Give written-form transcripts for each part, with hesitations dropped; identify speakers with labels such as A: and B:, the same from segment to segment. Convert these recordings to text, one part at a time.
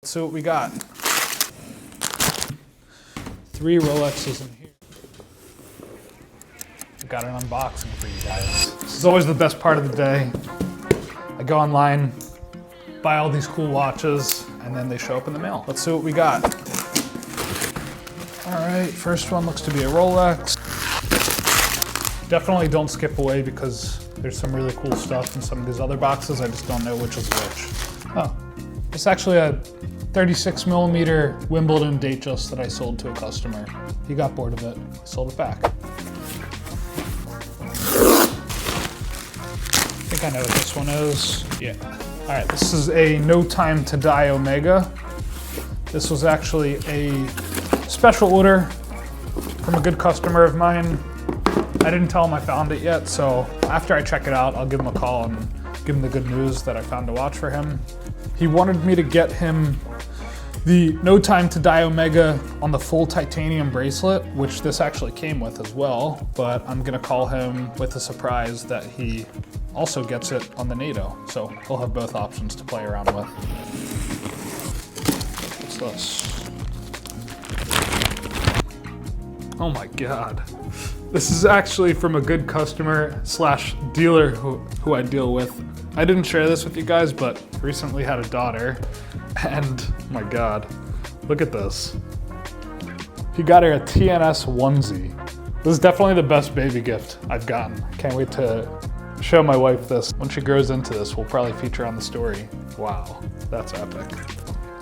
A: Let's see what we got. 3 Rolexes in here. I've got an unboxing for you guys. This is always the best part of the day. I go online, buy all these cool watches, and then they show up in the mail. Let's see what we got. All right, first one looks to be a Rolex. Definitely don't skip away because there's some really cool stuff in some of these other boxes. I just don't know which is which. Oh, it's actually a 36mm Wimbledon Datejust that I sold to a customer. He got bored of it, sold it back. I think I know what this one is. Yeah. All right, this is a No Time to Die Omega. This was actually a special order from a good customer of mine. I didn't tell him I found it yet, so after I check it out, I'll give him a call and give him the good news that I found a watch for him. He wanted me to get him the No Time to Die Omega on the full titanium bracelet, which this actually came with as well, but I'm gonna call him with a surprise that he also gets it on the NATO. So he'll have both options to play around with. What's this? Oh my God. This is actually from a good customer slash dealer who I deal with. I didn't share this with you guys, but recently had a daughter, and oh my God, look at this. He got her a TNS onesie. This is definitely the best baby gift I've gotten. Can't wait to show my wife this. When she grows into this, we'll probably feature on the story. Wow, that's epic.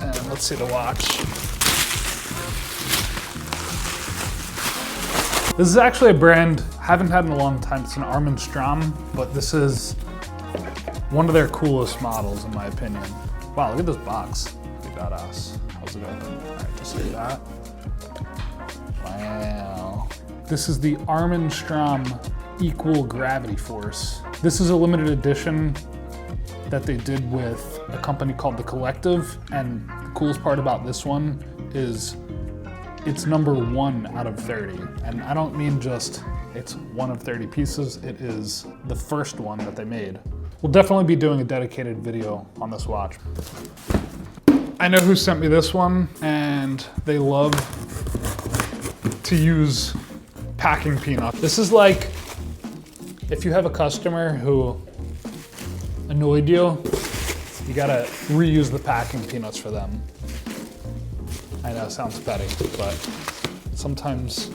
A: And let's see the watch. This is actually a brand I haven't had in a long time. It's an Armin Strom, but this is one of their coolest models in my opinion. Wow, look at this box. Pretty badass. How's it open? All right, just like that. Wow. This is the Armin Strom Equal Gravity Force. This is a limited edition that they did with a company called The Collective, and the coolest part about this one is it's number 1 out of 30. And I don't mean just it's 1 of 30 pieces, it is the first one that they made. We'll definitely be doing a dedicated video on this watch. I know who sent me this one, and they love to use packing peanuts. This is like if you have a customer who annoyed you, you gotta reuse the packing peanuts for them. I know it sounds petty, but sometimes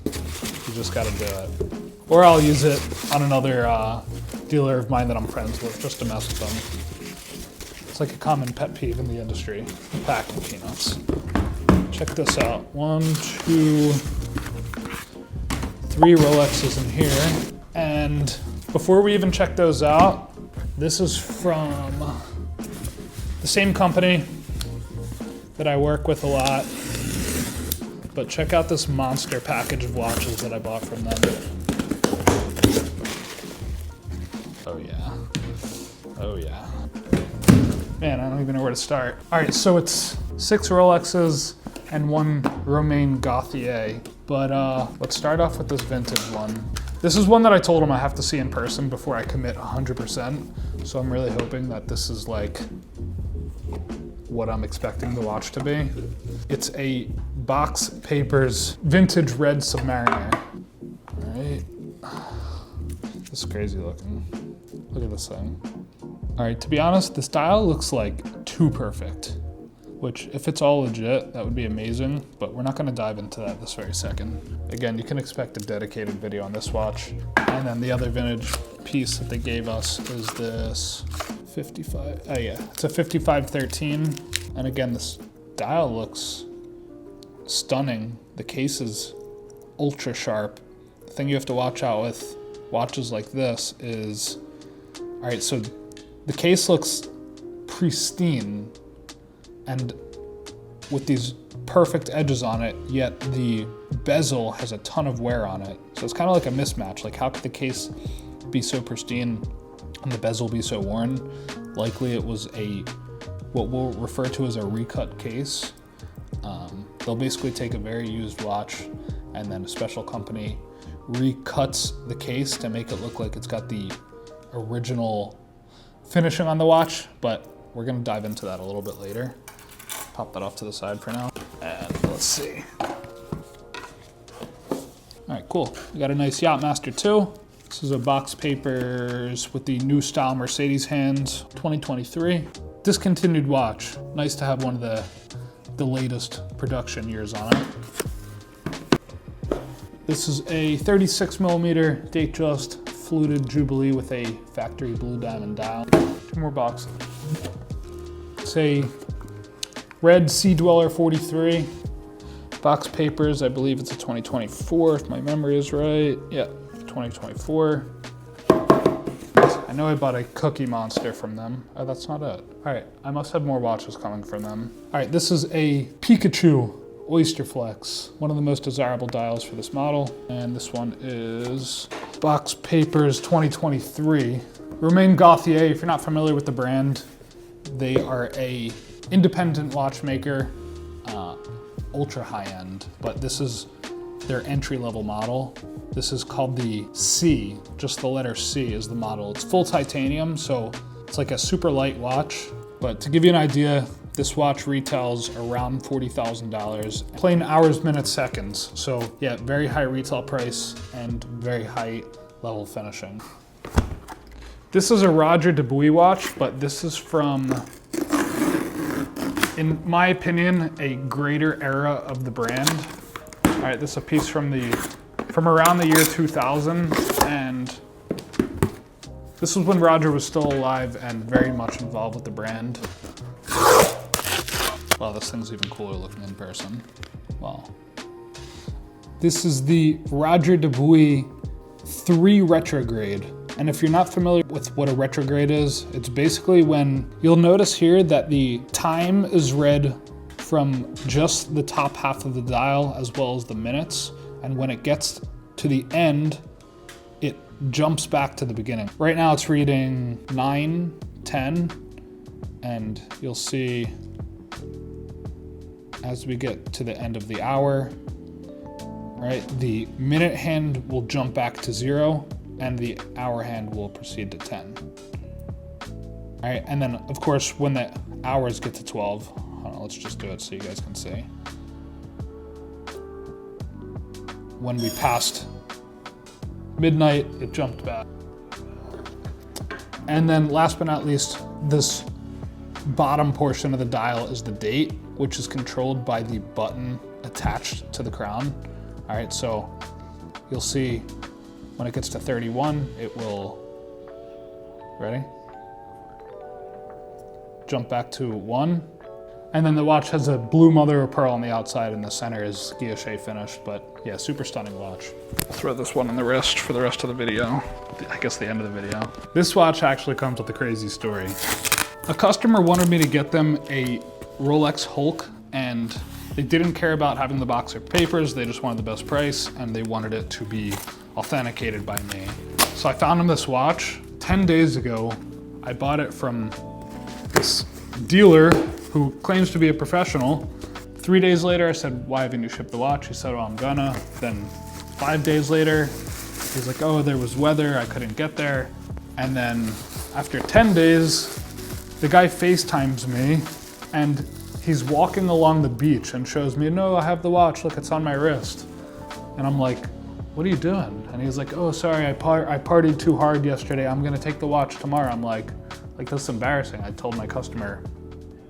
A: you just gotta do it. Or I'll use it on another dealer of mine that I'm friends with just to mess with them. It's like a common pet peeve in the industry, packing peanuts. Check this out. 1, 2, 3 Rolexes in here. And before we even check those out, this is from the same company that I work with a lot. But check out this monster package of watches that I bought from them. Oh yeah. Oh yeah. Man, I don't even know where to start. All right, so it's 6 Rolexes and 1 Romain Gauthier. But let's start off with this vintage one. This is one that I told him I have to see in person before I commit 100%. So I'm really hoping that this is like what I'm expecting the watch to be. It's a Box Papers vintage red Submariner. All right. This is crazy looking. Look at this thing. All right, to be honest, this dial looks like too perfect, which if it's all legit, that would be amazing, but we're not gonna dive into that this very second. Again, you can expect a dedicated video on this watch. And then the other vintage piece that they gave us is this 55, oh yeah, it's a 5513. And again, this dial looks stunning. The case is ultra sharp. The thing you have to watch out with watches like this is, all right, so the case looks pristine and with these perfect edges on it, yet the bezel has a ton of wear on it. So it's kind of like a mismatch. Like how could the case be so pristine and the bezel be so worn? Likely it was what we'll refer to as a recut case. They'll basically take a very used watch and then a special company recuts the case to make it look like it's got the original finishing on the watch, but we're gonna dive into that a little bit later. pop that off to the side for now. And let's see. All right, cool. We got a nice Yachtmaster 2. This is a box papers with the new style Mercedes hands, 2023. Discontinued watch. Nice to have one of the latest production years on it. This is a 36mm Datejust fluted Jubilee with a factory blue diamond dial. 2 more boxes. It's a red Sea Dweller 43. Box papers, I believe it's a 2024, if my memory is right. Yeah, 2024. I know I bought a Cookie Monster from them. Oh, that's not it. All right, I must have more watches coming from them. All right, this is a Pikachu Oysterflex, one of the most desirable dials for this model. And this one is Box Papers 2023. Romain Gauthier, if you're not familiar with the brand, they are a independent watchmaker, ultra high end, but this is their entry-level model. This is called the C, just the letter C is the model. It's full titanium, so it's like a super light watch. But to give you an idea, this watch retails around $40,000. Plain hours, minutes, seconds. So yeah, very high retail price and very high level finishing. This is a Roger Dubuis watch, but this is from, in my opinion, a greater era of the brand. All right, this is a piece from around the year 2000, and this was when Roger was still alive and very much involved with the brand. Wow, this thing's even cooler looking in person. Wow. This is the Roger Dubuis 3 Retrograde. And if you're not familiar with what a retrograde is, it's basically when you'll notice here that the time is read from just the top half of the dial as well as the minutes. And when it gets to the end, it jumps back to the beginning. Right now it's reading 9:10, and you'll see as we get to the end of the hour, right, the minute hand will jump back to 0 and the hour hand will proceed to 10. All right, and then of course when the hours get to 12, hold on, let's just do it so you guys can see. When we passed midnight, it jumped back. And then last but not least, this bottom portion of the dial is the date, which is controlled by the button attached to the crown. All right, so you'll see when it gets to 31, it will, ready? Jump back to 1. And then the watch has a blue mother of pearl on the outside, and the center is guilloche finished, but yeah, super stunning watch. I'll throw this one in the wrist for the rest of the video. I guess the end of the video. This watch actually comes with a crazy story. A customer wanted me to get them a Rolex Hulk, and they didn't care about having the box or papers, they just wanted the best price, and they wanted it to be authenticated by me. So I found them this watch. 10 days ago, I bought it from this dealer who claims to be a professional. 3 days later, I said, why haven't you shipped the watch? He said, oh, I'm gonna. Then 5 days later, he's like, oh, there was weather, I couldn't get there. And then after 10 days, the guy FaceTimes me, and he's walking along the beach and shows me, no, I have the watch, look, it's on my wrist. And I'm like, what are you doing? And he's like, oh, sorry, I partied too hard yesterday, I'm gonna take the watch tomorrow. I'm like, this is embarrassing. I told my customer,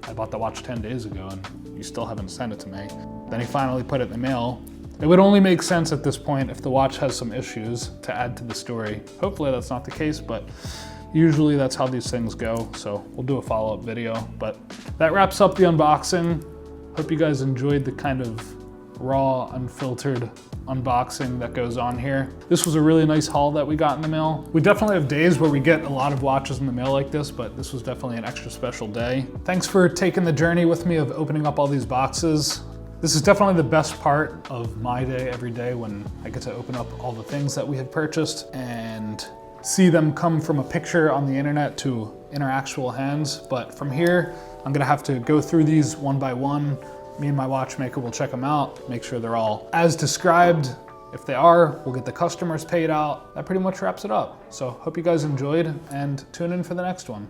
A: I bought the watch 10 days ago and you still haven't sent it to me. Then he finally put it in the mail. It would only make sense at this point if the watch has some issues to add to the story. Hopefully that's not the case, but usually that's how these things go. So we'll do a follow-up video, but that wraps up the unboxing. Hope you guys enjoyed the kind of raw, unfiltered unboxing that goes on here. This was a really nice haul that we got in the mail. We definitely have days where we get a lot of watches in the mail like this, but this was definitely an extra special day. Thanks for taking the journey with me of opening up all these boxes. This is definitely the best part of my day every day, when I get to open up all the things that we have purchased and see them come from a picture on the internet to in our actual hands. But from here, I'm gonna have to go through these one by one. Me and my watchmaker will check them out, make sure they're all as described. If they are, we'll get the customers paid out. That pretty much wraps it up. So hope you guys enjoyed, and tune in for the next one.